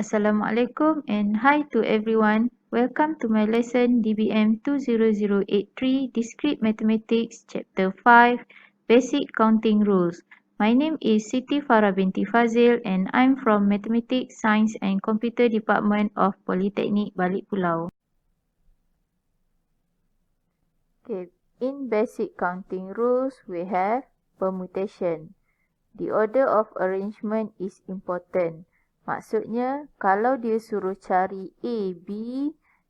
Assalamualaikum and hi to everyone. Welcome to my lesson DBM 20083 Discrete Mathematics Chapter 5 Basic Counting Rules. My name is Siti Farah binti Fazil and I'm from Mathematics, Science and Computer Department of Polytechnic Balik Pulau. Okay, in basic counting rules we have permutation. The order of arrangement is important. Maksudnya, kalau dia suruh cari A, B,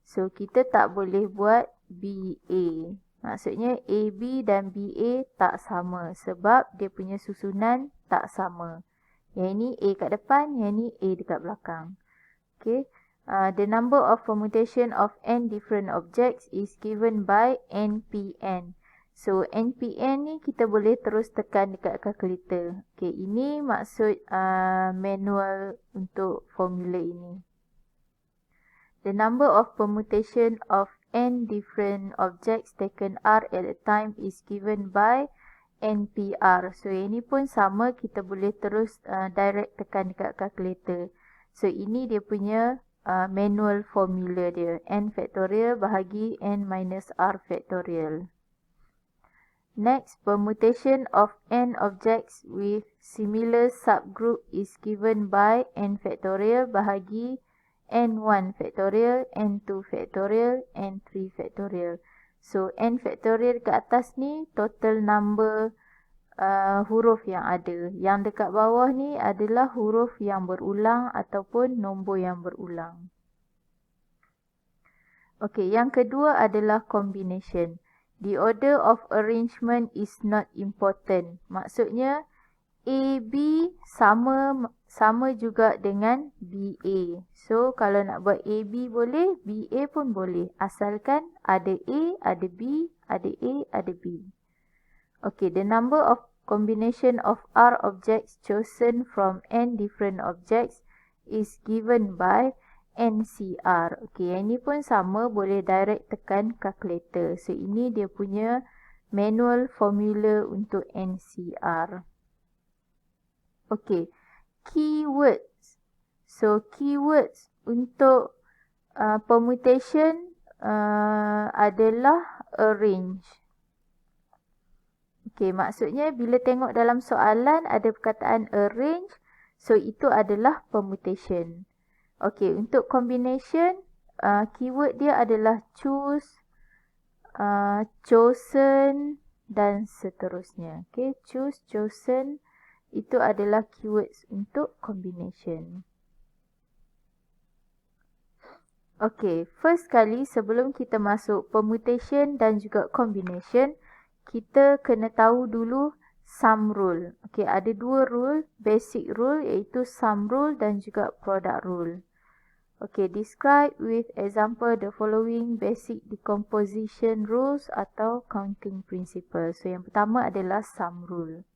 so kita tak boleh buat B, A. Maksudnya, A, B dan B, A tak sama sebab dia punya susunan tak sama. Yang ini A kat depan, yang ini A dekat belakang. Okay. The number of permutation of n different objects is given by NPN. So, NPN ni kita boleh terus tekan dekat kalkulator. Okay, ini maksud manual untuk formula ini. The number of permutation of n different objects taken R at a time is given by NPR. So, ini pun sama, kita boleh terus direct tekan dekat kalkulator. So, ini dia punya manual formula dia. N factorial bahagi N minus R factorial. Next, permutation of n objects with similar subgroup is given by n factorial bahagi n1 factorial, n2 factorial, n3 factorial. So, n factorial ke atas ni total number huruf yang ada. Yang dekat bawah ni adalah huruf yang berulang ataupun nombor yang berulang. Okey, yang kedua adalah combination. The order of arrangement is not important. Maksudnya A, B sama juga dengan B, A. So, kalau nak buat A, B boleh, B, A pun boleh. Asalkan ada A, ada B, ada A, ada B. Okay, the number of combination of R objects chosen from n different objects is given by NCR. Okay, yang ni pun sama, boleh direct tekan calculator. So, ini dia punya manual formula untuk NCR. Okay, keywords. So, keywords untuk permutation adalah arrange. Okay, maksudnya bila tengok dalam soalan ada perkataan arrange, so itu adalah permutation. Okay, untuk combination, keyword dia adalah choose, chosen dan seterusnya. Okay, choose, chosen, itu adalah keywords untuk combination. Okay, first kali sebelum kita masuk permutation dan juga combination, kita kena tahu dulu sum rule. Okay, ada dua rule, basic rule iaitu sum rule dan juga product rule. Okay, describe with example the following basic decomposition rules atau counting principles. So, yang pertama adalah sum rule.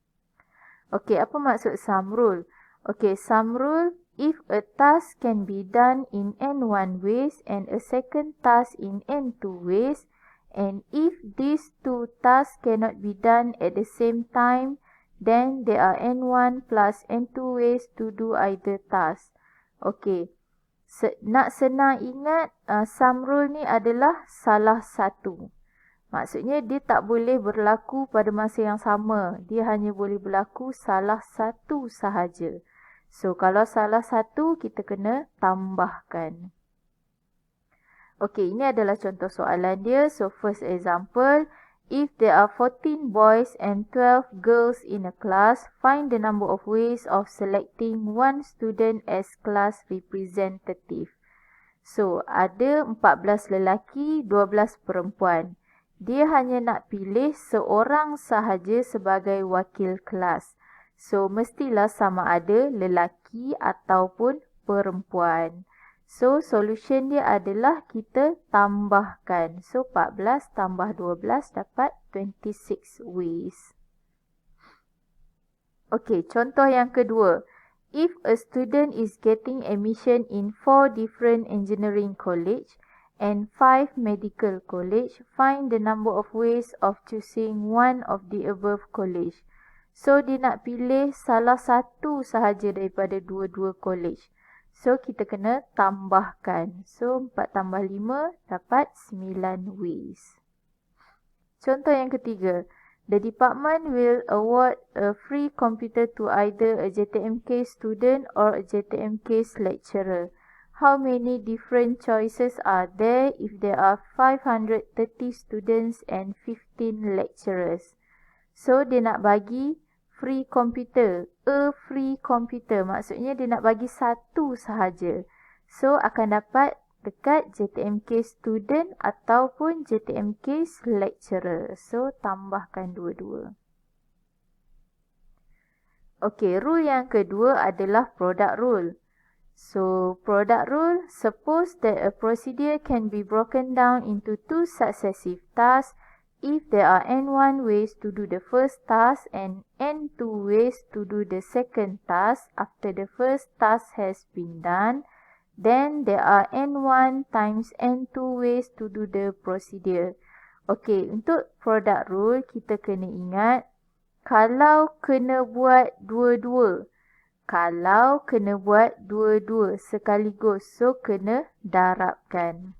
Okay, apa maksud sum rule? Okay, sum rule, if a task can be done in n1 ways and a second task in n2 ways, and if these two tasks cannot be done at the same time, then there are n1 plus n2 ways to do either task. Okay. Nak senang ingat, sum rule ni adalah salah satu. Maksudnya dia tak boleh berlaku pada masa yang sama. Dia hanya boleh berlaku salah satu sahaja. So, kalau salah satu, kita kena tambahkan. Okey, ini adalah contoh soalan dia. So, first example, if there are 14 boys and 12 girls in a class, find the number of ways of selecting one student as class representative. So, ada 14 lelaki, 12 perempuan. Dia hanya nak pilih seorang sahaja sebagai wakil kelas. So, mestilah sama ada lelaki ataupun perempuan. So, solution dia adalah kita tambahkan. So, 14 tambah 12 dapat 26 ways. Okey, contoh yang kedua. If a student is getting admission in 4 different engineering college and 5 medical college, find the number of ways of choosing one of the above college. So, dia nak pilih salah satu sahaja daripada dua-dua college. So, kita kena tambahkan. So, 4 tambah 5 dapat 9 ways. Contoh yang ketiga. The department will award a free computer to either a JTMK student or a JTMK lecturer. How many different choices are there if there are 530 students and 15 lecturers? So, dia nak bagi free computer. A free computer. Maksudnya dia nak bagi satu sahaja. So, akan dapat dekat JTMK student ataupun JTMK lecturer. So, tambahkan dua-dua. Okey, rule yang kedua adalah product rule. So, product rule, suppose that a procedure can be broken down into two successive tasks if there are n1 ways to do the first task and n2 ways to do the second task after the first task has been done. Then there are n1 times n2 ways to do the procedure. Okey, untuk product rule kita kena ingat kalau kena buat dua-dua. Kalau kena buat dua-dua sekaligus, so kena darabkan.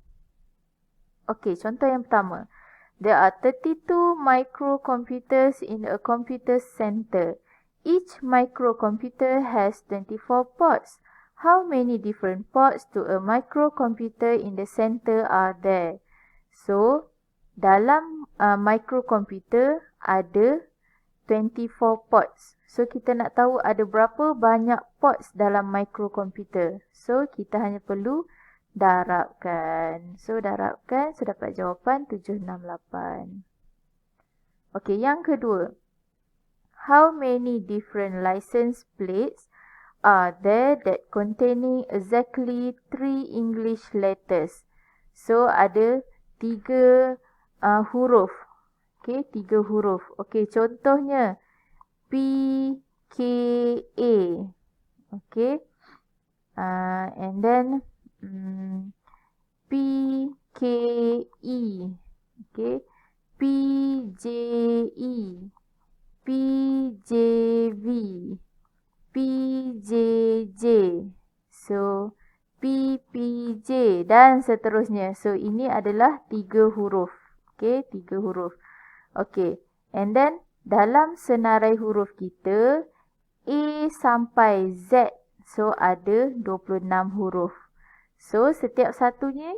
Okey, contoh yang pertama. There are 32 microcomputers in a computer center. Each microcomputer has 24 ports. How many different ports to a microcomputer in the center are there? So, dalam microcomputer ada 24 ports. So, kita nak tahu ada berapa banyak ports dalam microcomputer. So, kita hanya perlu darabkan. So, darabkan. So, dapat jawapan 768. Okey, yang kedua. How many different license plates are there that containing exactly 3 English letters? So, ada 3 huruf. Okey, 3 huruf. Okey, contohnya P, K, A. Okey. And then P, K, E. Okey. P, J, E. P, J, V. PJJ. So, PPJ dan seterusnya. So, ini adalah 3 huruf. Okay, 3 huruf. Okay, and then dalam senarai huruf kita, A sampai Z. So, ada 26 huruf. So, setiap satunya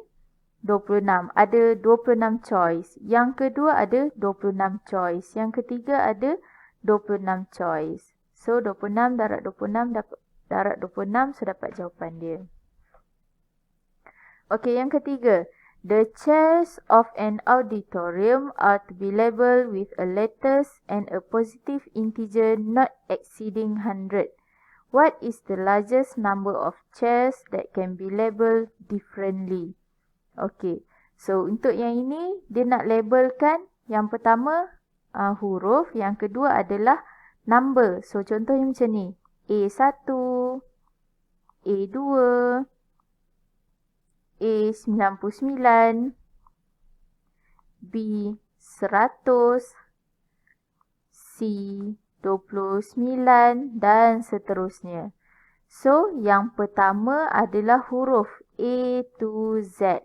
26. Ada 26 choice. Yang kedua ada 26 choice. Yang ketiga ada 26 choice. So, 26 darab 26 darab 26, so dapat jawapan dia. Okey, yang ketiga. The chairs of an auditorium are to be labelled with a letters and a positive integer not exceeding 100. What is the largest number of chairs that can be labelled differently? Okey, so untuk yang ini, dia nak labelkan yang pertama huruf, yang kedua adalah number. So, contohnya macam ni. A1, A2, A99, B100, C29 dan seterusnya. So, yang pertama adalah huruf A to Z.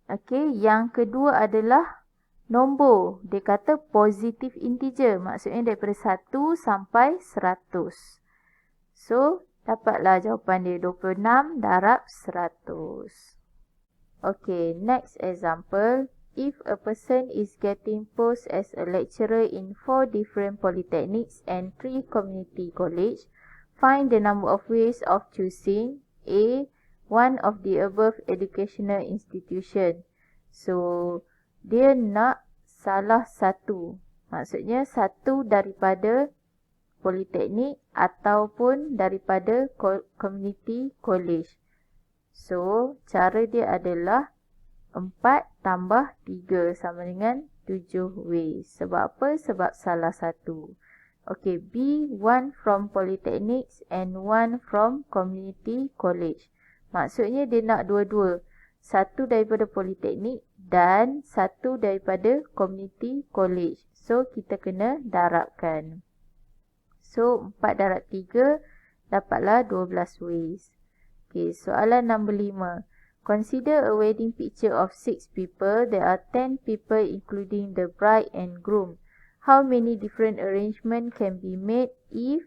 Okey, yang kedua adalah nombor. Dia kata positive integer. Maksudnya daripada 1 sampai 100. So, dapatlah jawapan dia 26 darab 100. Okay, next example. If a person is getting post as a lecturer in 4 different polytechnics and 3 community college, find the number of ways of choosing A, one of the above educational institution. So, dia nak salah satu. Maksudnya satu daripada politeknik ataupun daripada community college. So, cara dia adalah 4 tambah 3 sama dengan 7 ways. Sebab apa? Sebab salah satu. Okay, B, one from polytechnics and one from community college. Maksudnya dia nak dua-dua. Satu daripada politeknik dan satu daripada community college. So, kita kena darabkan. So, 4 darab 3 dapatlah 12 ways. Okay, soalan nombor 5. Consider a wedding picture of 6 people. There are 10 people including the bride and groom. How many different arrangements can be made if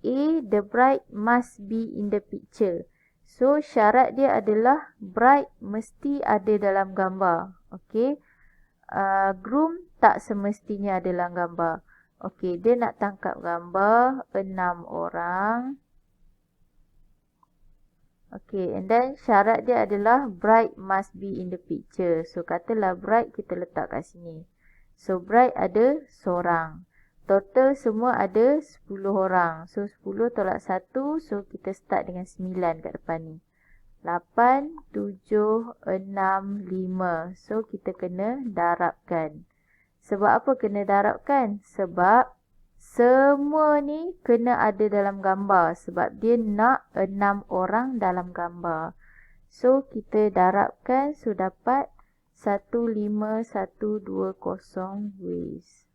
A. The bride must be in the picture. So, syarat dia adalah bride mesti ada dalam gambar. Okay. Groom tak semestinya ada dalam gambar. Okay, dia nak tangkap gambar 6 orang. Okay, and then syarat dia adalah bride must be in the picture. So, katalah bride kita letak kat sini. So, bride ada seorang. Total semua ada 10 orang. So, 10 tolak 1. So, kita start dengan 9 kat depan ni. 8, 7, 6, 5. So, kita kena darabkan. Sebab apa kena darabkan? Sebab semua ni kena ada dalam gambar. Sebab dia nak 6 orang dalam gambar. So, kita darabkan. So, dapat 15120 ways.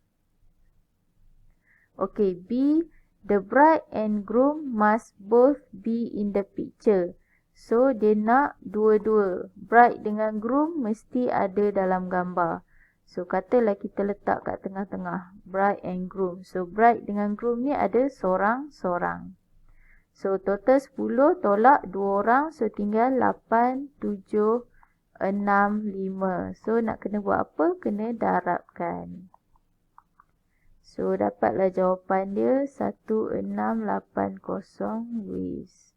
Okay, B. The bride and groom must both be in the picture. So, dia nak dua-dua. Bride dengan groom mesti ada dalam gambar. So, katalah kita letak kat tengah-tengah. Bride and groom. So, bride dengan groom ni ada seorang-seorang. So, total 10 tolak 2 orang. So, tinggal 8, 7, 6, 5. So, nak kena buat apa? Kena darabkan. So, dapatlah jawapan dia 1680 ways.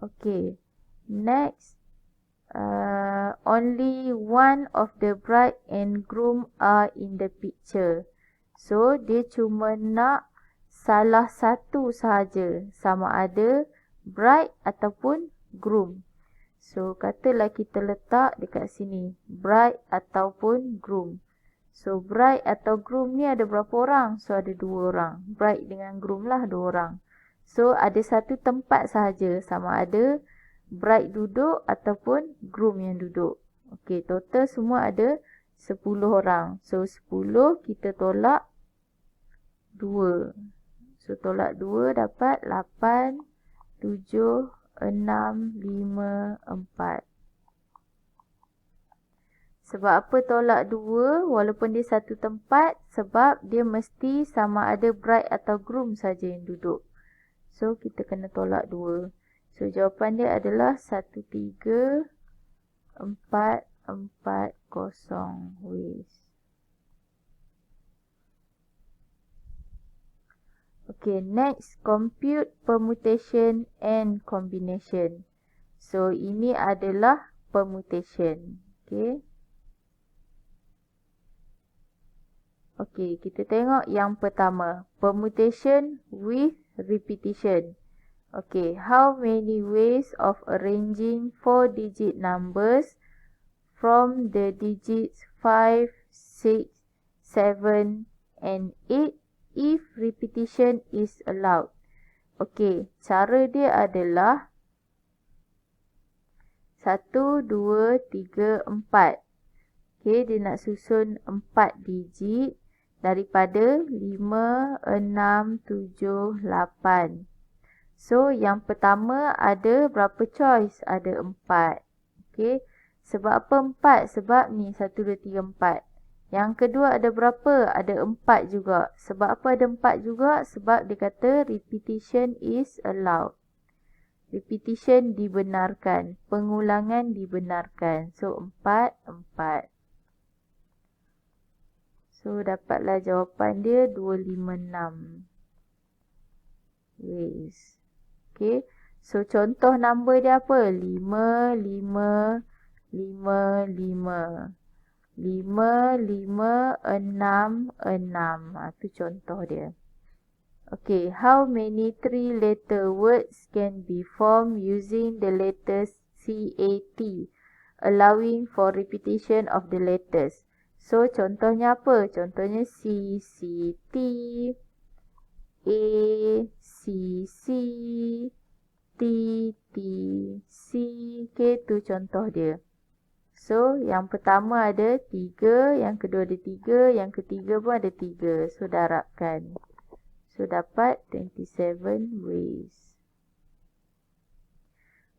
Okay, next. Only one of the bride and groom are in the picture. So, dia cuma nak salah satu sahaja. Sama ada bride ataupun groom. So, katalah kita letak dekat sini. Bride ataupun groom. So, bride atau groom ni ada berapa orang? So, ada 2 orang. Bride dengan groom lah 2 orang. So, ada satu tempat sahaja. Sama ada bride duduk ataupun groom yang duduk. Okey, total semua ada 10 orang. So, 10 kita tolak 2. So, tolak 2 dapat 8, 7, 6, 5, 4. Sebab apa tolak 2 walaupun dia satu tempat? Sebab dia mesti sama ada bride atau groom saja yang duduk. So, kita kena tolak 2. So, jawapan dia adalah 13440 ways. Okay, next. Compute permutation and combination. So, ini adalah permutation. Okay. Okay, kita tengok yang pertama. Permutation with repetition. Okay, how many ways of arranging 4-digit numbers from the digits 5, 6, 7, and 8 if repetition is allowed? Okay, cara dia adalah 1, 2, 3, 4. Okay, dia nak susun 4 digit daripada 5, 6, 7, 8. So, yang pertama ada berapa choice? Ada 4. Okay. Sebab apa 4? Sebab ni 1, 2, 3, 4. Yang kedua ada berapa? Ada 4 juga. Sebab apa ada 4 juga? Sebab dia kata repetition is allowed. Repetition dibenarkan. Pengulangan dibenarkan. So, 4, 4. So, dapatlah jawapan dia 256 ways. Okay. So, contoh number dia apa? 5, 5, 5, 5. 5, 5, 6, 6. Itu contoh dia. Okay. How many 3-letter words can be formed using the letters CAT, allowing for repetition of the letters? So, contohnya apa? Contohnya C, C, T, A, C, C, T, T, C. Okay, tu contoh dia. So, yang pertama ada 3, yang kedua ada 3, yang ketiga pun ada 3. So, darabkan. So dapat 27 ways.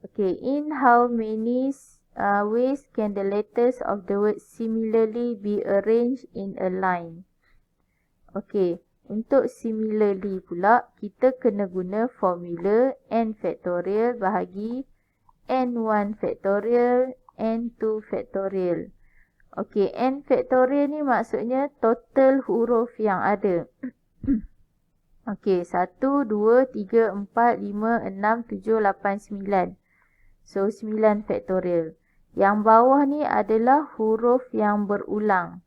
Okay, in how many ways can the letters of the word similarly be arranged in a line? Okay, untuk similarly pula, kita kena guna formula n factorial bahagi n1 factorial, n2 factorial. Okay, n factorial ni maksudnya total huruf yang ada. Okay, 1, 2, 3, 4, 5, 6, 7, 8, 9. So, 9 factorial. Yang bawah ni adalah huruf yang berulang.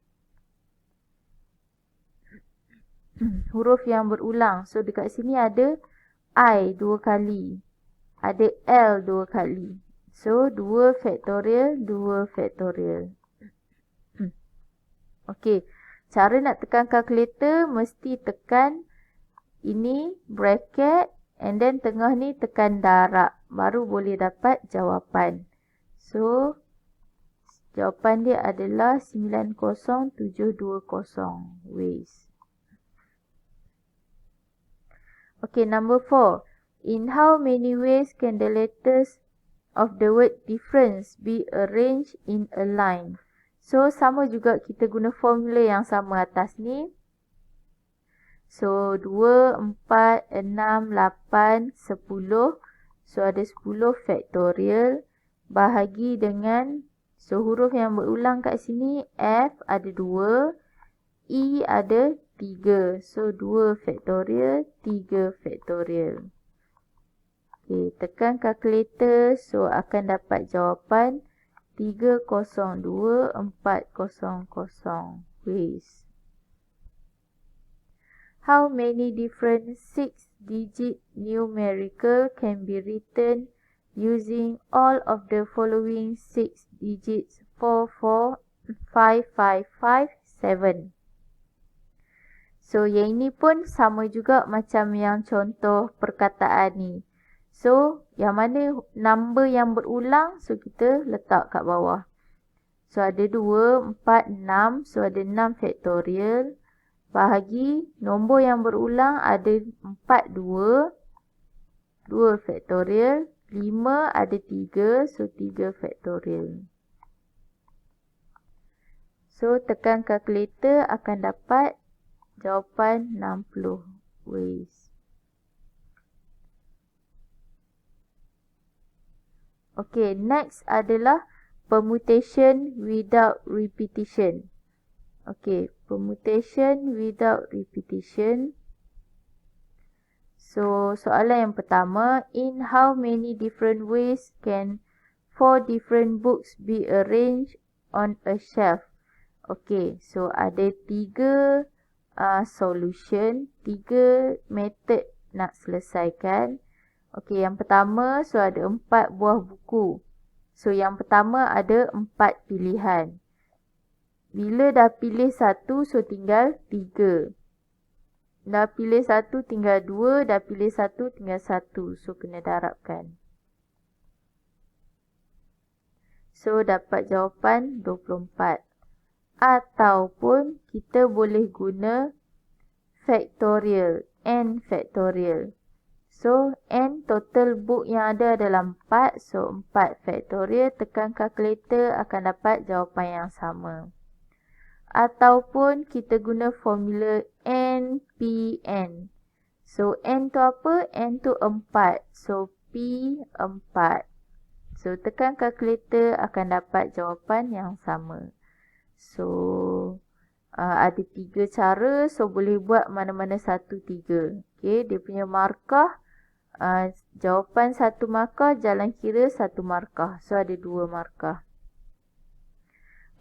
Huruf yang berulang. So, dekat sini ada I 2 kali. Ada L 2 kali. So, 2 factorial, 2 factorial. Okay, cara nak tekan kalkulator mesti tekan ini bracket and then tengah ni tekan darab. Baru boleh dapat jawapan. So, jawapan dia adalah 90720 ways. Okay, number 4. In how many ways can the letters of the word difference be arranged in a line? So, sama juga kita guna formula yang sama atas ni. So, 2, 4, 6, 8, 10. So, ada 10 factorial bahagi dengan, so huruf yang berulang kat sini, F ada 2, E ada 3. So, 2 factorial, 3 factorial. Okay, tekan kalkulator, so akan dapat jawapan 302400 ways. How many different 6-digit numerical can be written using all of the following 6 digits 44557? So, yang ini pun sama juga macam yang contoh perkataan ni. So, yang mana number yang berulang, so kita letak kat bawah. So, ada 2, 4, 6. So, ada 6 factorial. Bahagi nombor yang berulang ada 4, 2. 2 factorial. 5 ada 3. So, 3 factorial. So, tekan kalkulator akan dapat jawapan 60 ways. Okay, next adalah permutation without repetition. Okay, permutation without repetition. So, soalan yang pertama, in how many different ways can 4 different books be arranged on a shelf? Okay, so ada 3 solution, 3 method nak selesaikan. Okay, yang pertama, so ada 4 buah buku. So, yang pertama ada 4 pilihan. Bila dah pilih 1, so tinggal 3. Dah pilih 1, tinggal 2. Dah pilih 1, tinggal 1. So, kena darabkan. So, dapat jawapan 24. Ataupun, kita boleh guna factorial. N factorial. So, N total book yang ada adalah 4. So, 4 factorial. Tekan kalkulator akan dapat jawapan yang sama. Ataupun kita guna formula NPN. So, N tu apa? N tu 4. So, P 4. So, tekan kalkulator akan dapat jawapan yang sama. So, ada 3 cara. So, boleh buat mana-mana 1, 3. Okay, dia punya markah. Jawapan 1 markah, jalan kira 1 markah. So, ada 2 markah.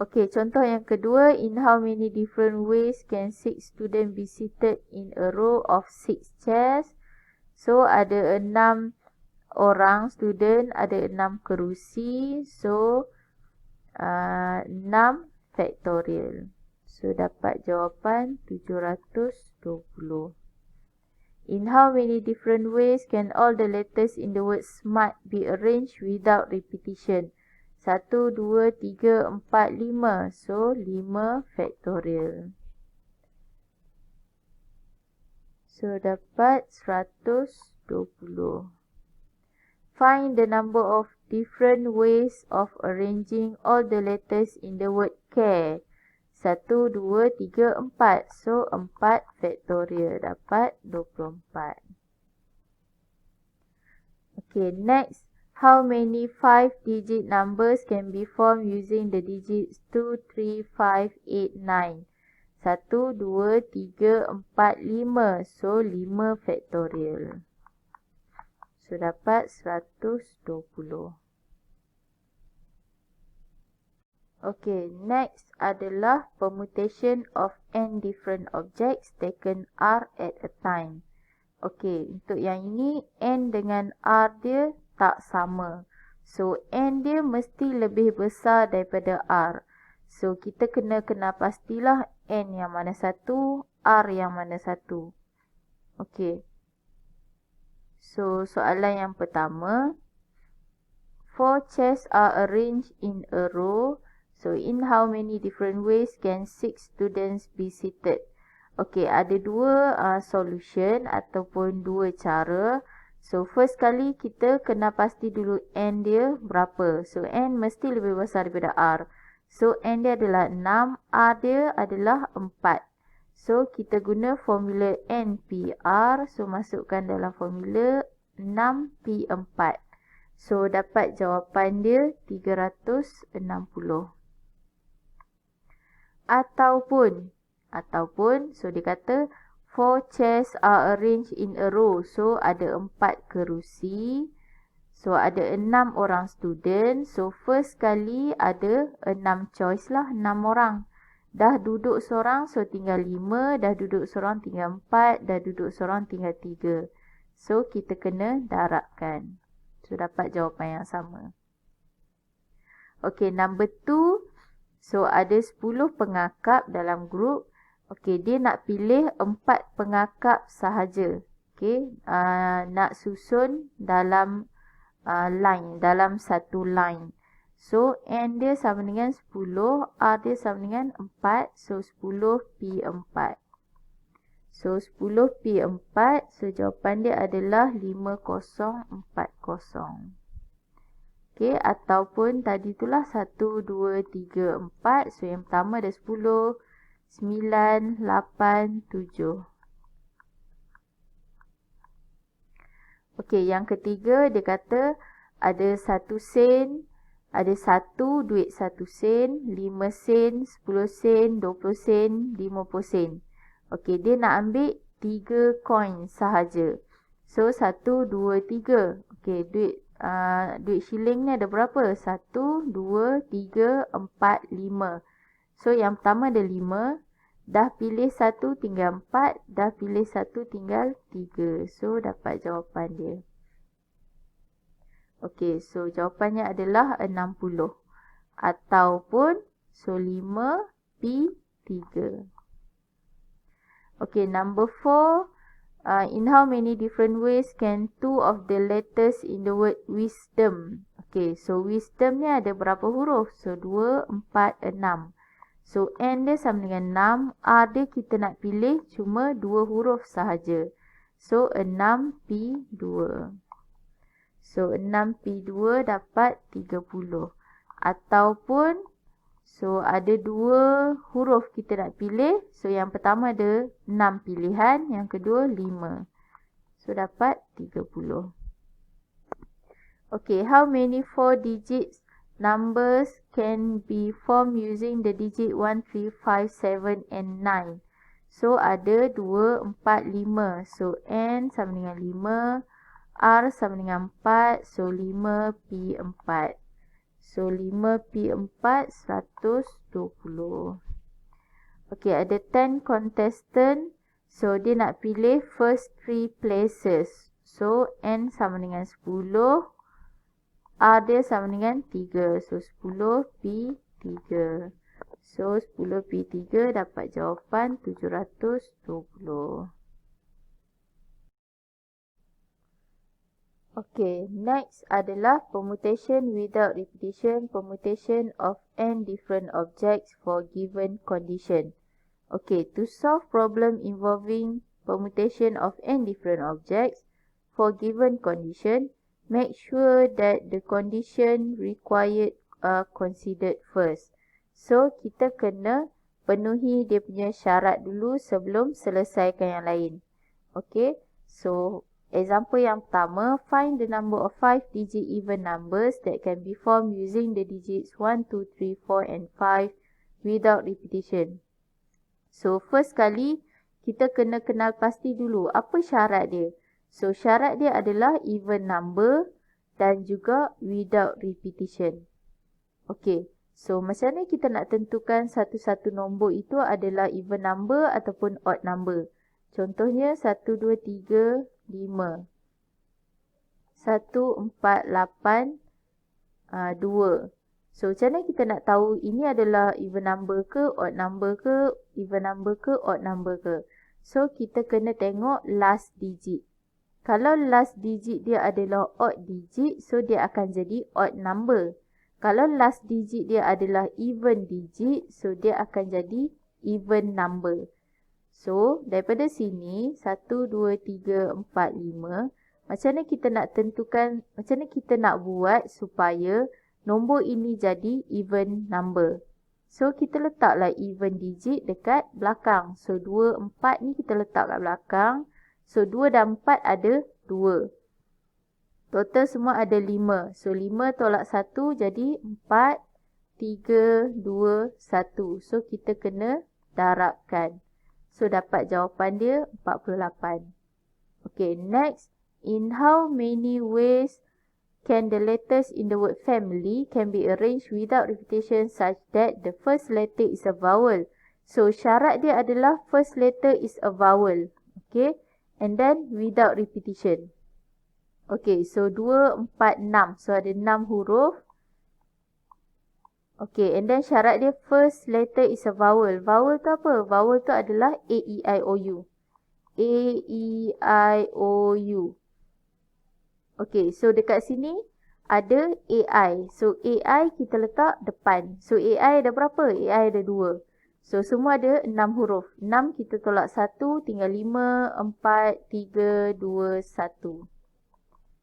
Okay, contoh yang kedua. In how many different ways can 6 students be seated in a row of 6 chairs? So, ada 6 orang student, ada 6 kerusi. So, 6 factorial. So, dapat jawapan 720. In how many different ways can all the letters in the word smart be arranged without repetition? 1, 2, 3, 4, 5. So, 5 factorial. So dapat 120. Find the number of different ways of arranging all the letters in the word care. 1, 2, 3, 4. So 4 factorial dapat 24. Okay, next. How many 5-digit numbers can be formed using the digits 2, 3, 5, 8, 9? 1, 2, 3, 4, 5. So 5 factorial. So dapat 120. Okay, next adalah permutation of n different objects taken R at a time. Okay, untuk yang ini n dengan R dia tak sama. So n dia mesti lebih besar daripada R. So kita kena pastilah n yang mana satu, R yang mana satu. Okay. So soalan yang pertama, 4 chairs are arranged in a row. So in how many different ways can 6 students be seated? Okay, ada dua solution ataupun dua cara. So first kali kita kena pasti dulu n dia berapa. So n mesti lebih besar daripada R. So n dia adalah 6, R dia adalah 4. So kita guna formula NPR. So masukkan dalam formula 6P4. So dapat jawapan dia 360. Ataupun so dia kata 4 chairs are arranged in a row. So ada 4 kerusi. So ada 6 orang student. So first kali ada 6 choice lah, 6 orang. Dah duduk seorang, so tinggal 5. Dah duduk seorang tinggal 4. Dah duduk seorang tinggal 3. So kita kena darabkan. So dapat jawapan yang sama. Okay, number 2. So ada 10 pengakap dalam grup. Okay, dia nak pilih 4 pengakap sahaja. Okay, nak susun dalam line, dalam satu line. So n dia sama dengan 10, R dia sama dengan 4. So 10P4. So 10P4. So jawapan dia adalah 5040. Okay, ataupun tadi itulah 1, 2, 3, 4. So yang pertama ada 10, 9, 8, 7. Okay, yang ketiga dia kata ada 1 sen, ada 1 duit 1 sen, 5 sen, 10 sen, 20 sen, 50 sen. Okay, dia nak ambil 3 coin sahaja. So 1, 2, 3. Okay, duit shilling ni ada berapa? 1, 2, 3, 4, 5. So yang pertama ada 5. Dah pilih 1 tinggal 4. Dah pilih 1 tinggal 3. So dapat jawapan dia. Okay, so jawapannya adalah 60. Ataupun so 5P3. Okay, number 4. In how many different ways can 2 of the letters in the word wisdom? Okay, so wisdom ni ada berapa huruf? So 2, 4, 6. So n dia sama dengan 6. R dia kita nak pilih cuma 2 huruf sahaja. So 6P2. So 6P2 dapat 30. Ataupun so ada 2 huruf kita nak pilih. So yang pertama ada 6 pilihan. Yang kedua 5. So dapat 30. Okay, how many 4 digits numbers can be formed using the digit 1, 3, 5, 7 and 9? So ada 2, 4, 5. So n sama dengan 5. R sama dengan 4. So 5P4. So 5P4 120. Okay, ada 10 contestant. So dia nak pilih first 3 places. So n sama dengan 10. R dia sama dengan 3. So 10P3. So 10P3 dapat jawapan 720. Okay, next adalah permutation without repetition, permutation of n different objects for given condition. Okay, to solve problem involving permutation of n different objects for given condition, make sure that the condition required are considered first. So, kita kena penuhi dia punya syarat dulu sebelum selesaikan yang lain. Okay, so example yang pertama, find the number of 5-digit even numbers that can be formed using the digits 1, 2, 3, 4 and 5 without repetition. So, first kali kita kena kenal pasti dulu apa syarat dia. So, syarat dia adalah even number dan juga without repetition. Okay, so macam mana kita nak tentukan satu-satu nombor itu adalah even number ataupun odd number. Contohnya 1, 2, 3, 5. 1, 4, 8, 2. So, macam mana kita nak tahu ini adalah even number ke, odd number ke, even number ke, odd number ke. So, kita kena tengok last digit. Kalau last digit dia adalah odd digit, so dia akan jadi odd number. Kalau last digit dia adalah even digit, so dia akan jadi even number. So, daripada sini, 1, 2, 3, 4, 5. Macam mana kita nak tentukan, macam mana kita nak buat supaya nombor ini jadi even number. So, kita letaklah even digit dekat belakang. So, 2, 4 ni kita letak kat belakang. So, 2 dan 4 ada 2. Total semua ada 5. So, 5 tolak 1 jadi 4, 3, 2, 1. So, kita kena darabkan. So, dapat jawapan dia 48. Okay, next. In how many ways can the letters in the word family can be arranged without repetition such that the first letter is a vowel? So, syarat dia adalah first letter is a vowel. Okay, and then without repetition. Okay, so 2, 4, 6. So, ada 6 huruf. Okay, and then syarat dia first letter is a vowel. Vowel tu apa? Vowel tu adalah A, E, I, O, U. A, E, I, O, U. Okay, so dekat sini ada AI. So, AI kita letak depan. So, AI ada berapa? AI ada 2. So, semua ada 6 huruf. 6 kita tolak 1, tinggal 5, 4, 3, 2, 1.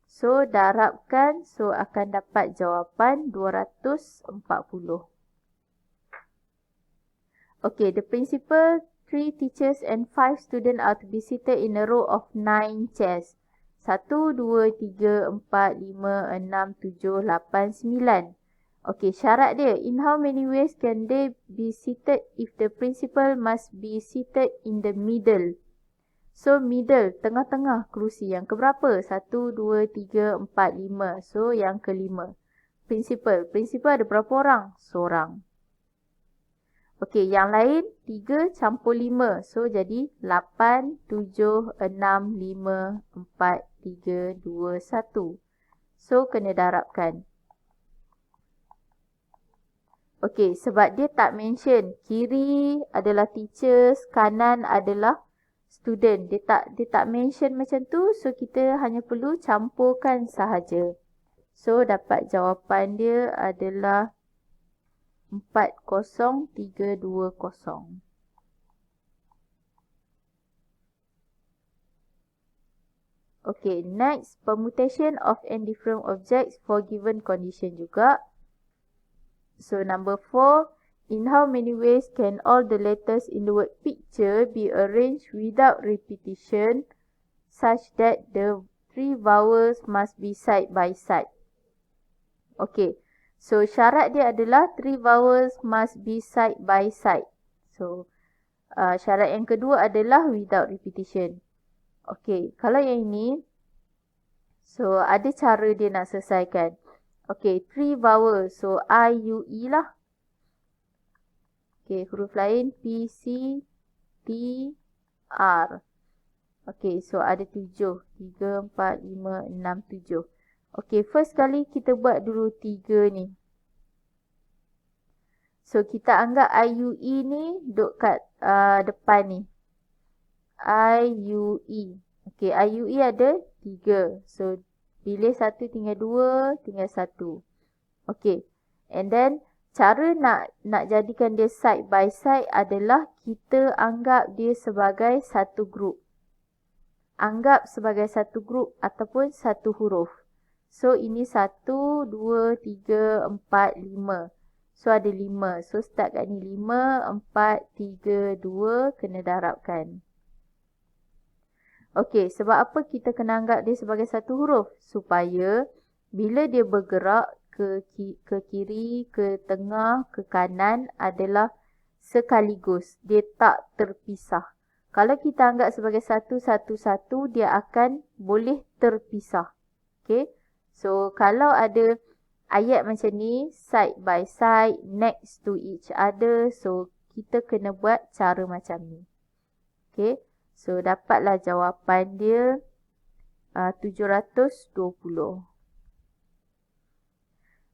So, darabkan. So, akan dapat jawapan 240. Okay, the principal, 3 teachers and 5 students are to be seated in a row of 9 chairs. 1, 2, 3, 4, 5, 6, 7, 8, 9. Okay, syarat dia. In how many ways can they be seated if the principal must be seated in the middle? So, middle, tengah-tengah kerusi. Yang keberapa? 1, 2, 3, 4, 5. So, yang kelima. Principal. Principal ada berapa orang? Seorang. Okey, yang lain 3 campur 5. So, jadi 8, 7, 6, 5, 4, 3, 2, 1. So, kena darabkan. Okey, sebab dia tak mention. Kiri adalah teachers, kanan adalah student. Dia tak mention macam tu. So, kita hanya perlu campurkan sahaja. So, dapat jawapan dia adalah 40320. Okay, next. Permutation of n different objects for given condition juga. So, number 4. In how many ways can all the letters in the word picture be arranged without repetition such that the 3 vowels must be side by side? Okay, so syarat dia adalah 3 vowels must be side by side. So, syarat yang kedua adalah without repetition. Okay, kalau yang ini, so ada cara dia nak selesaikan. Okay, 3 vowels. So, I, U, E lah. Okay, huruf lain P, C, T, R. Okay, so ada 7. 3, 4, 5, 6, 7. Okay, first kali kita buat dulu 3 ni. So, kita anggap IUE ni duduk kat depan ni. IUE. Okay, IUE ada 3. So, pilih 1, tinggal 2, tinggal 1. Okay, and then cara nak jadikan dia side by side adalah kita anggap dia sebagai satu group. anggap sebagai satu grup ataupun satu huruf. So ini 1, 2, 3, 4, 5. So ada 5. So start kat ni 5, 4, 3, 2 kena darabkan. Okey, sebab apa kita kena anggap dia sebagai satu huruf? Supaya bila dia bergerak ke kiri, ke tengah, ke kanan adalah sekaligus. Dia tak terpisah. Kalau kita anggap sebagai satu, dia akan boleh terpisah. Okay. So, kalau ada ayat macam ni, side by side, next to each other. So, kita kena buat cara macam ni. Okay. So, dapatlah jawapan dia 720.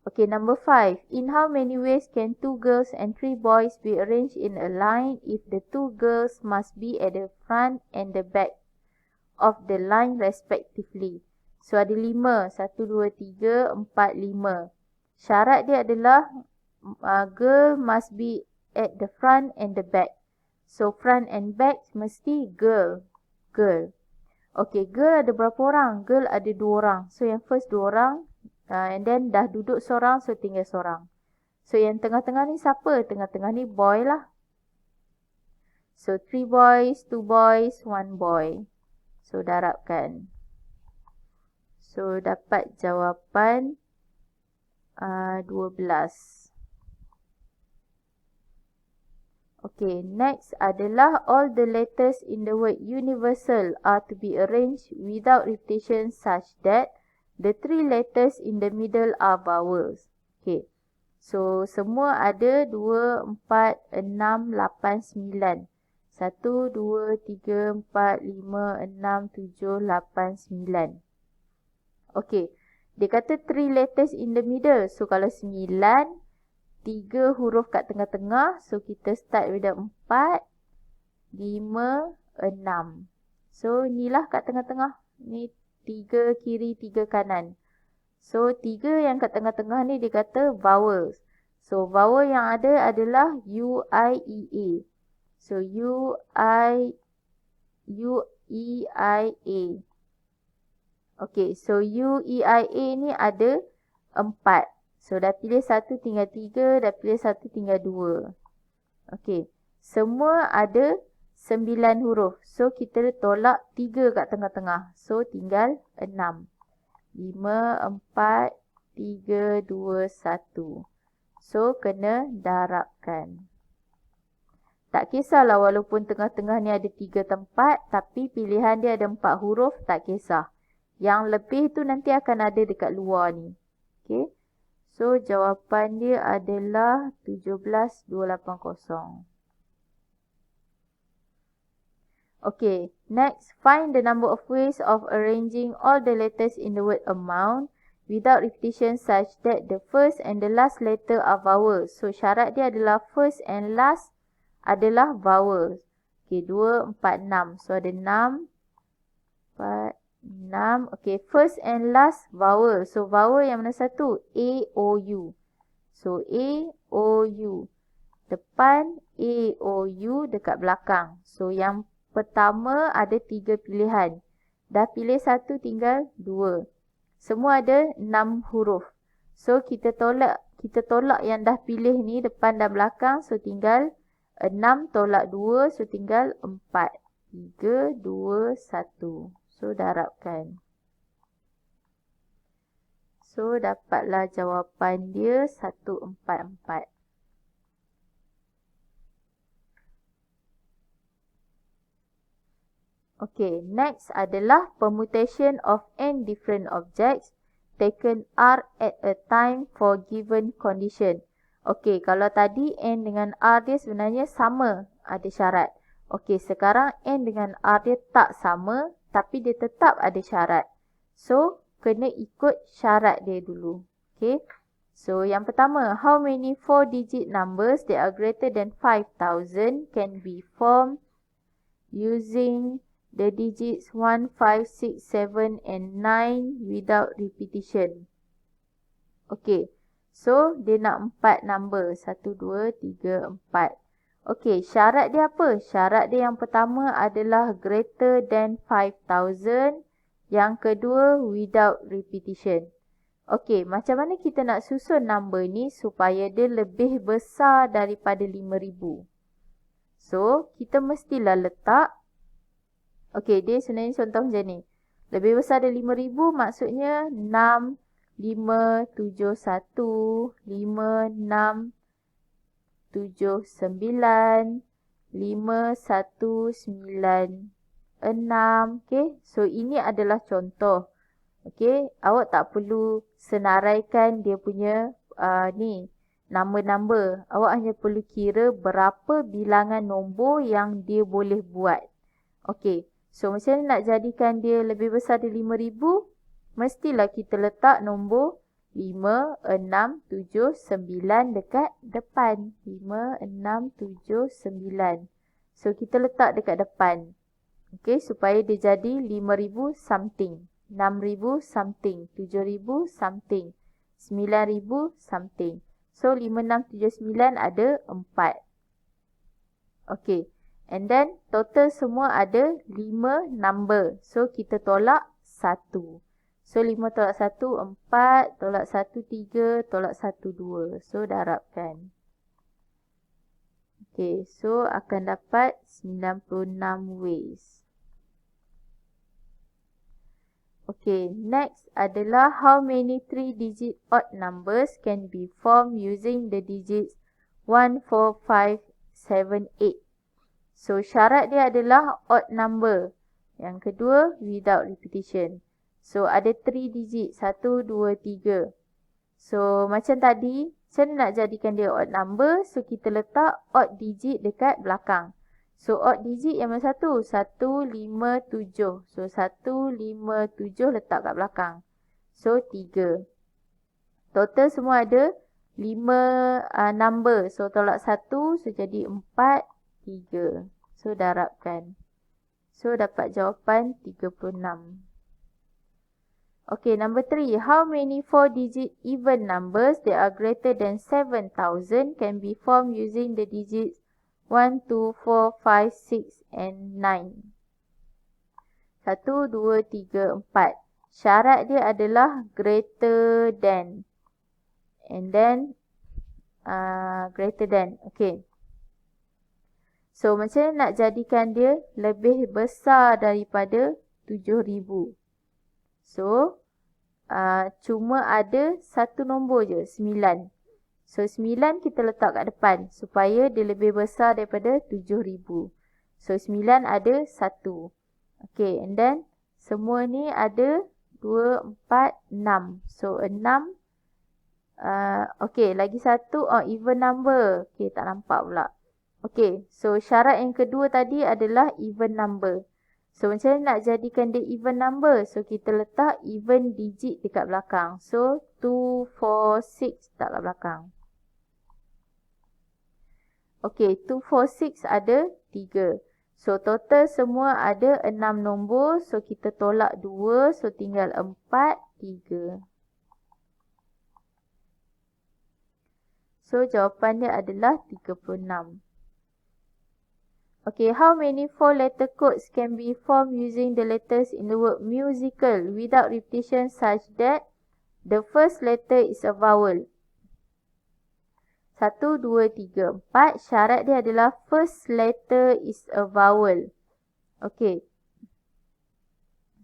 Okay, number 5. In how many ways can 2 girls and 3 boys be arranged in a line if the 2 girls must be at the front and the back of the line respectively? So, ada 5. 1, 2, 3, 4, 5. Syarat dia adalah girl must be at the front and the back. So, front and back mesti girl. Girl. Okay, girl ada berapa orang? Girl ada 2 orang. So, yang first 2 orang. And then dah duduk seorang, so tinggal seorang. So, yang tengah-tengah ni siapa? Tengah-tengah ni boy lah. So, 3 boys, 2 boys, 1 boy. So, darabkan. So, dapat jawapan 12. Okay, next adalah all the letters in the word universal are to be arranged without repetition such that the 3 letters in the middle are vowels. Okay. So, semua ada 2, 4, 6, 8, 9. 1, 2, 3, 4, 5, 6, 7, 8, 9. Okay. Dia kata 3 letters in the middle. So, kalau 9, 3 huruf kat tengah-tengah. So, kita start with 4, 5, 6. So, inilah kat tengah-tengah. Ni 3 kiri, 3 kanan. So, 3 yang kat tengah-tengah ni dia kata vowels. So, vowel yang ada adalah U, I, E, A. So, U, I, E, I, A. Okay, so U, E, I, A ni ada 4. So, dah pilih 1 tinggal 3, dah pilih 1 tinggal 2. Okay, semua ada 9 huruf. So, kita tolak 3 kat tengah-tengah. So, tinggal 6. 5, 4, 3, 2, 1. So, kena darabkan. Tak kisahlah walaupun tengah-tengah ni ada 3 tempat. Tapi pilihan dia ada 4 huruf, tak kisah. Yang lebih tu nanti akan ada dekat luar ni. Okay. So, jawapan dia adalah 17,280. Okay, next, find the number of ways of arranging all the letters in the word amount without repetition such that the first and the last letter are vowels. So, syarat dia adalah first and last adalah vowels. Okay, 2, 4, 6. So, ada 6, 4, 6. Okay, first and last vowel. So, vowel yang mana satu? A, O, U. So, A, O, U. Depan, A, O, U. Dekat belakang. So, yang pertama ada 3 pilihan. Dah pilih 1, tinggal 2. Semua ada 6 huruf. So, kita tolak yang dah pilih ni depan dan belakang. So, tinggal 6 tolak 2. So, tinggal 4. 3, 2, 1. So, darabkan. So, dapatlah jawapan dia 144. Okay, next adalah permutation of n different objects taken R at a time for given condition. Okay, kalau tadi n dengan R dia sebenarnya sama, ada syarat. Okay, sekarang n dengan R dia tak sama, tapi dia tetap ada syarat. So, kena ikut syarat dia dulu. Okay, so yang pertama, how many 4-digit numbers that are greater than 5,000 can be formed using the digits 1, 5, 6, 7 and 9 without repetition. Okay. So, dia nak 4 number. 1, 2, 3, 4. Okey, syarat dia apa? Syarat dia yang pertama adalah greater than 5,000. Yang kedua, without repetition. Okey, macam mana kita nak susun number ni supaya dia lebih besar daripada 5,000? So, kita mestilah letak. Okey, dia sebenarnya contoh macam ni. Lebih besar dari 5,000 maksudnya 6, 5, 7, 1, 5, 6, 7, 9, 5, 1, 9, 6. Okay. So, ini adalah contoh. Okay. Awak tak perlu senaraikan dia punya ni number-number. Awak hanya perlu kira berapa bilangan nombor yang dia boleh buat. Okay. So, macam mana nak jadikan dia lebih besar dari 5,000? Mestilah kita letak nombor 5, 6, 7, 9 dekat depan. 5, 6, 7, 9. So, kita letak dekat depan. Okay, supaya dia jadi 5,000 something. 6,000 something. 7,000 something. 9,000 something. So, 5, 6, 7, 9 ada 4. Okay. And then, total semua ada 5 number. So, kita tolak 1. So, 5 tolak 1, 4. Tolak 1, 3. Tolak 1, 2. So, darabkan. Okay, so akan dapat 96 ways. Okay, next adalah how many 3-digit odd numbers can be formed using the digits 1, 4, 5, 7, 8. So, syarat dia adalah odd number. Yang kedua, without repetition. So, ada 3 digit. 1, 2, 3. So, macam tadi, macam mana nak jadikan dia odd number? So, kita letak odd digit dekat belakang. So, odd digit yang mana satu? 1, 5, 7. So, 1, 5, 7 letak kat belakang. So, 3. Total semua ada 5 number. So, tolak 1. So, jadi 4, 3. So, darabkan. So, dapat jawapan 36. Okay, number 3. How many 4-digit even numbers that are greater than 7,000 can be formed using the digits 1, 2, 4, 5, 6 and 9? 1, 2, 3, 4. Syarat dia adalah greater than. And then, greater than. Okay. So, macam mana nak jadikan dia lebih besar daripada 7,000? So, cuma ada satu nombor je, 9. So, 9 kita letak kat depan supaya dia lebih besar daripada 7,000. So, 9 ada 1. Okay, and then semua ni ada 2, 4, 6. So, 6. Okay, lagi satu. Even number. Okay, tak nampak pula. Okay, so syarat yang kedua tadi adalah even number. So, macam mana nak jadikan dia even number? So, kita letak even digit dekat belakang. So, 2, 4, 6 letak kat belakang. Okay, 2, 4, 6 ada 3. So, total semua ada 6 nombor. So, kita tolak 2. So, tinggal 4, 3. So, jawapan dia adalah 36. Okay, how many 4-letter codes can be formed using the letters in the word musical without repetition such that the first letter is a vowel? 1, 2, 3, 4. Syarat dia adalah first letter is a vowel. Okay.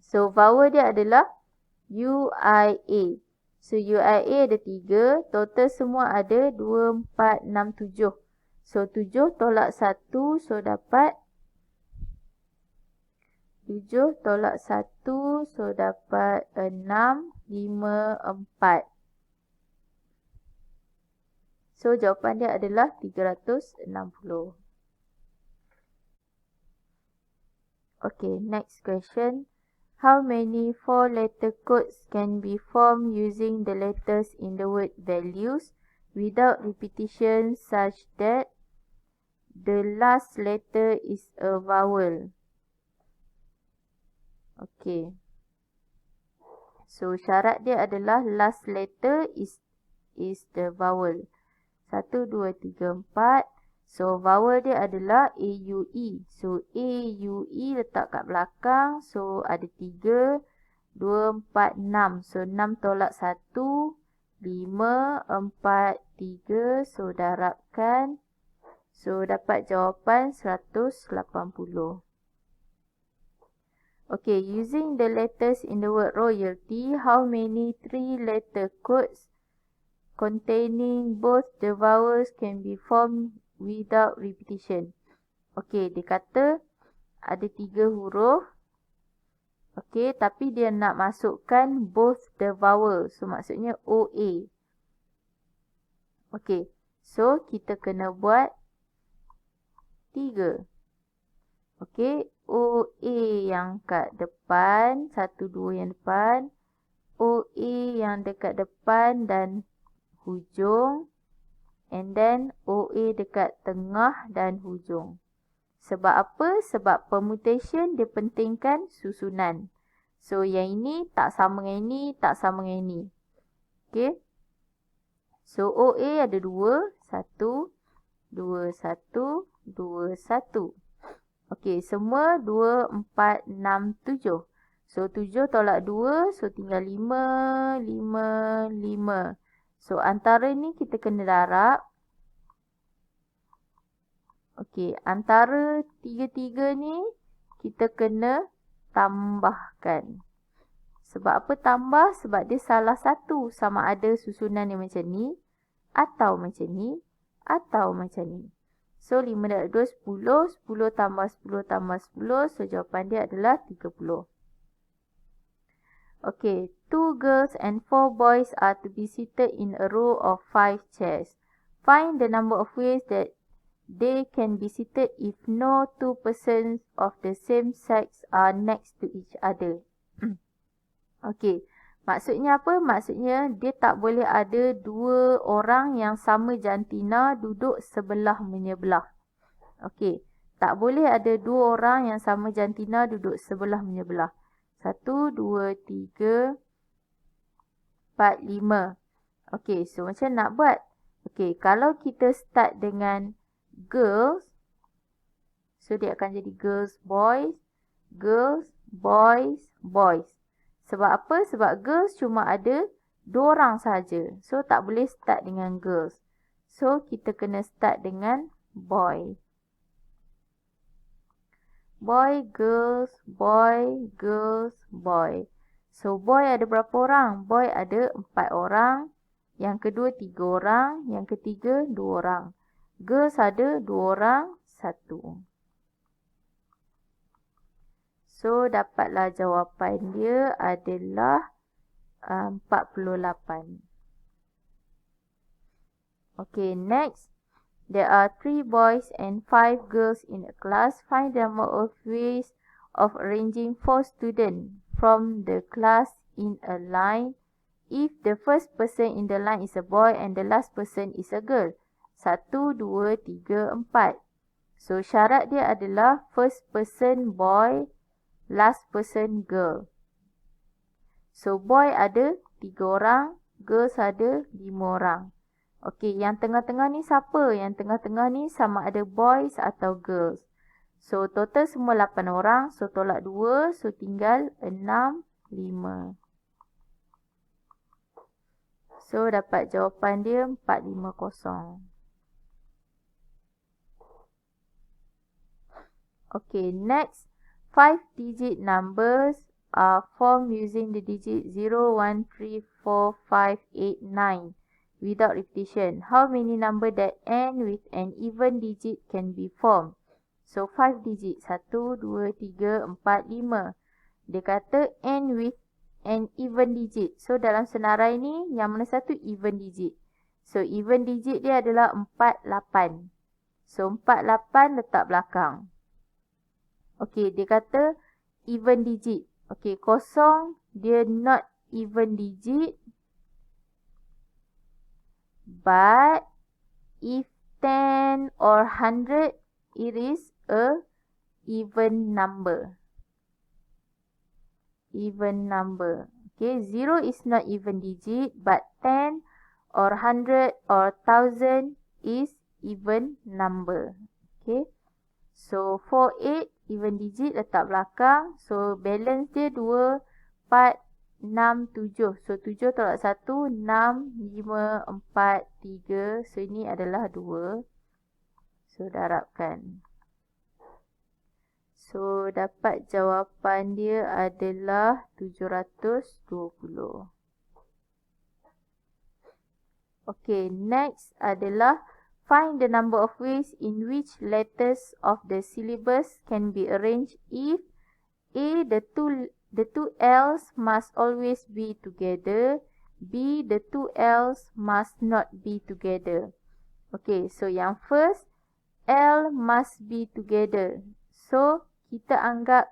So, vowel dia adalah U-I-A. So, U-I-A ada 3. Total semua ada 2, 4, 6, 7. So, 7 tolak 1. So, dapat 7 tolak 1. So, dapat 6, 5, 4. So, jawapan dia adalah 360. Okay, next question. How many 4-letter codes can be formed using the letters in the word values without repetition such that the last letter is a vowel? Okay. So, syarat dia adalah last letter is the vowel. 1, 2, 3, 4. So vowel dia adalah AUE. So AUE letak kat belakang. So ada 3, 2, 4, 6. So 6 tolak 1, 5, 4, 3. So darabkan. So dapat jawapan 180. Okay, using the letters in the word royalty, how many 3-letter codes containing both the vowels can be formed without repetition? Okay, dia kata ada 3 huruf. Okay, tapi dia nak masukkan both the vowels. So, maksudnya OA. Okay, so kita kena buat 3. Okay, OA yang kat depan, 1, 2 yang depan. OA yang dekat depan dan hujung. And then OA dekat tengah dan hujung. Sebab apa? Sebab permutation dia pentingkan susunan. So, yang ini tak sama dengan ini, tak sama dengan ini. Okay. So, OA ada 2. 1, 2, 1, 2, 1. Okay, semua 2, 4, 6, 7. So, 7 tolak 2, so tinggal 5, 5, 5. So, antara ni kita kena darab. Okay, antara 3-3 ni kita kena tambahkan. Sebab apa tambah? Sebab dia salah satu. Sama ada susunan yang macam ni, atau macam ni, atau macam ni. So, 5 darab 2, 10. 10 tambah 10 tambah 10. So, jawapan dia adalah 30. Okay, 2 girls and 4 boys are to be seated in a row of 5 chairs. Find the number of ways that they can be seated if no 2 persons of the same sex are next to each other. Okay, maksudnya apa? Maksudnya dia tak boleh ada 2 orang yang sama jantina duduk sebelah menyebelah. Okay, tak boleh ada 2 orang yang sama jantina duduk sebelah menyebelah. 1, 2, 3, 4, 5. Okay, so macam nak buat? Okay, kalau kita start dengan girls, so dia akan jadi girls, boys, boys. Sebab apa? Sebab girls cuma ada 2 orang saja. So, tak boleh start dengan girls. So, kita kena start dengan boy. Boy, girls, boy, girls, boy. So, boy ada berapa orang? Boy ada 4 orang. Yang kedua 3 orang. Yang ketiga 2 orang. Girls ada 2 orang, 1. So, dapatlah jawapan dia adalah 48. Okay, next. There are 3 boys and 5 girls in a class. Find the number of ways of arranging 4 students from the class in a line if the first person in the line is a boy and the last person is a girl. 1, 2, 3, 4. So, syarat dia adalah first person boy, last person girl. So, boy ada 3 orang, girls ada 5 orang. Okey, yang tengah-tengah ni siapa? Yang tengah-tengah ni sama ada boys atau girls. So, total semua 8 orang. So, tolak 2. So, tinggal 6, 5. So, dapat jawapan dia 450. Okay, next. 5-digit numbers are formed using the digit 0, 1, 3, 4, 5, 8, 9 without repetition. How many number that end with an even digit can be formed? So, 5 digit. 1, 2, 3, 4, 5. Dia kata end with an even digit. So, dalam senarai ni, yang mana satu even digit. So, even digit dia adalah 4, 8. So, 4, 8 letak belakang. Okey, dia kata even digit. Okey, 0 dia not even digit. But if 10 or 100, it is a even number. Even number. Okay, 0 is not even digit, but 10 or 100 or 1000 is even number. Okay. So 4, 8 even digit letak belakang. So balance dia 2, 4, 6, 7. So 7 tolak 1, 6, 5, 4, 3. So ini adalah 2. So darabkan. So dapat jawapan dia adalah 720. Okay, next adalah find the number of ways in which letters of the syllabus can be arranged if A. The two L's must always be together. B. The two L's must not be together. Okay, so yang first, L must be together. So, kita anggap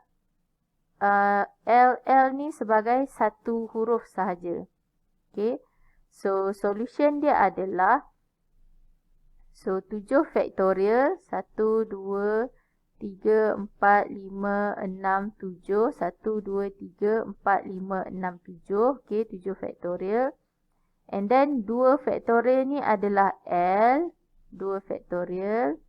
L ni sebagai satu huruf sahaja. Okay, so solution dia adalah 7 factorial 1, 2, 3, 4, 5, 6, 7. 1, 2, 3, 4, 5, 6, 7. Okay, 7 factorial. And then 2 factorial ni adalah L. 2 factorial.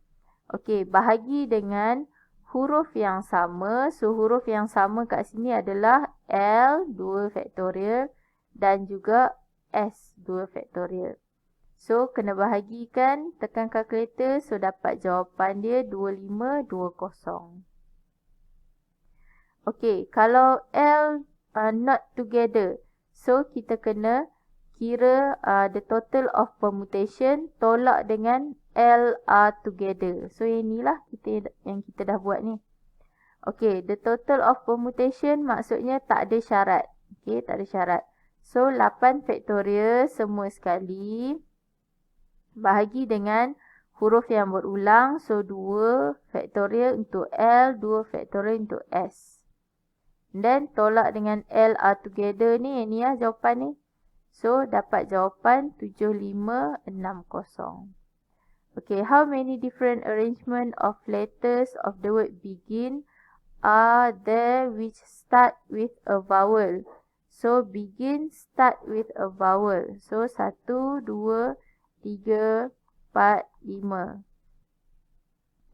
Okay, bahagi dengan huruf yang sama. So, huruf yang sama kat sini adalah L 2 factorial dan juga S 2 factorial. So, kena bahagikan, tekan kalkulator. So, dapat jawapan dia 2520. Okay, kalau L not together. So, kita kena kira the total of permutation tolak dengan L are together. So, inilah yang kita dah buat ni. Okay, the total of permutation maksudnya tak ada syarat. Okay, tak ada syarat. So, 8 factorial semua sekali. Bahagi dengan huruf yang berulang. So, 2 factorial untuk L, 2 factorial untuk S. Dan tolak dengan L are together ni. Ini lah jawapan ni. So, dapat jawapan 7560. Okay, how many different arrangement of letters of the word begin are there which start with a vowel? So, begin start with a vowel. So, 1, 2, 3, 4, 5.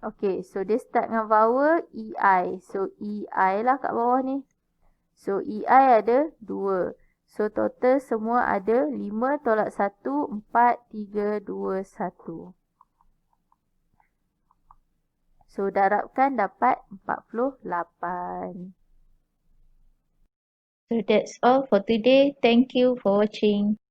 Okay, so dia start dengan vowel EI. So, EI lah kat bawah ni. So, EI ada 2. So, total semua ada 5 tolak 1, 4, 3, 2, 1. So, darabkan dapat 48. So that's all for today. Thank you for watching.